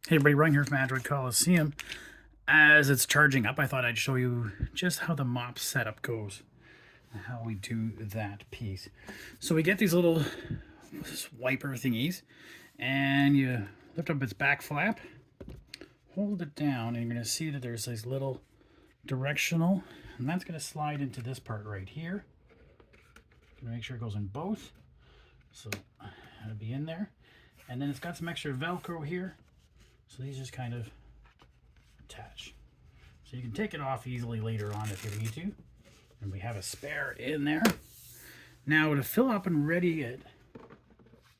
Hey everybody, Ryan here from Android Coliseum. As it's charging up, I thought I'd show you just how the mop setup goes and how we do that piece. So we get these little wiper thingies and you lift up its back flap, hold it down, and you're going to see that there's this little directional, and that's going to slide into this part right here. Make sure it goes in both. So it'll be in there. And then it's got some extra Velcro here. So these just kind of attach. So you can take it off easily later on if you need to. And we have a spare in there. Now to fill up and ready it,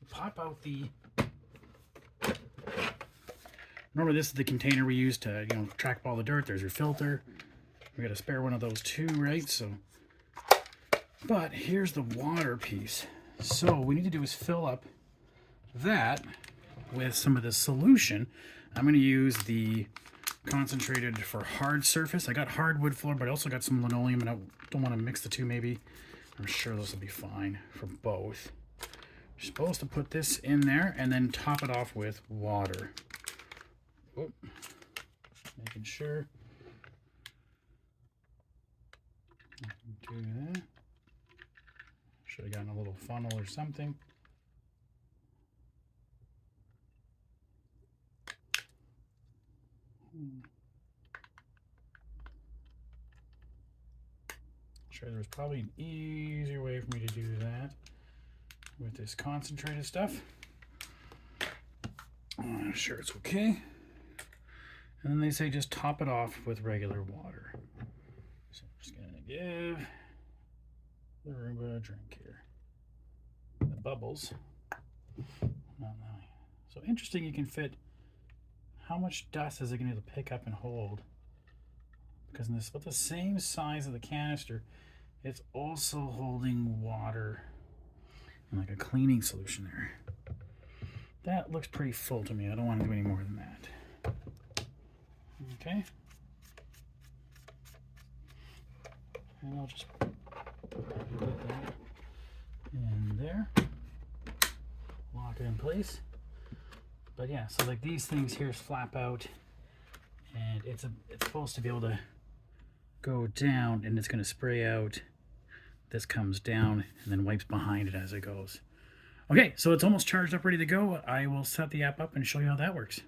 pop out the... Normally this is the container we use to, track all the dirt. There's your filter. We got a spare one of those too, right? So, but here's the water piece. So what we need to do is fill up that with some of the solution. I'm going to use the concentrated for hard surface. I got hardwood floor, but I also got some linoleum, and I don't want to mix the two maybe. I'm sure this will be fine for both. You're supposed to put this in there and then top it off with water. Whoop. Making sure. Do that. Should have gotten a little funnel or something. Sure, there's probably an easier way for me to do that with this concentrated stuff. I'm sure it's okay. And then they say just top it off with regular water. So I'm just gonna give the Roomba a drink here. The bubbles. So interesting, you can fit. How much dust is it going to pick up and hold? Because in this, about the same size of the canister, it's also holding water and like a cleaning solution there. That looks pretty full to me. I don't want to do any more than that. Okay. And I'll just put that in there. Lock it in place. But yeah, so like these things here flap out, and it's supposed to be able to go down, and it's going to spray out. This comes down and then wipes behind it as it goes. Okay, so it's almost charged up, ready to go. I will set the app up and show you how that works.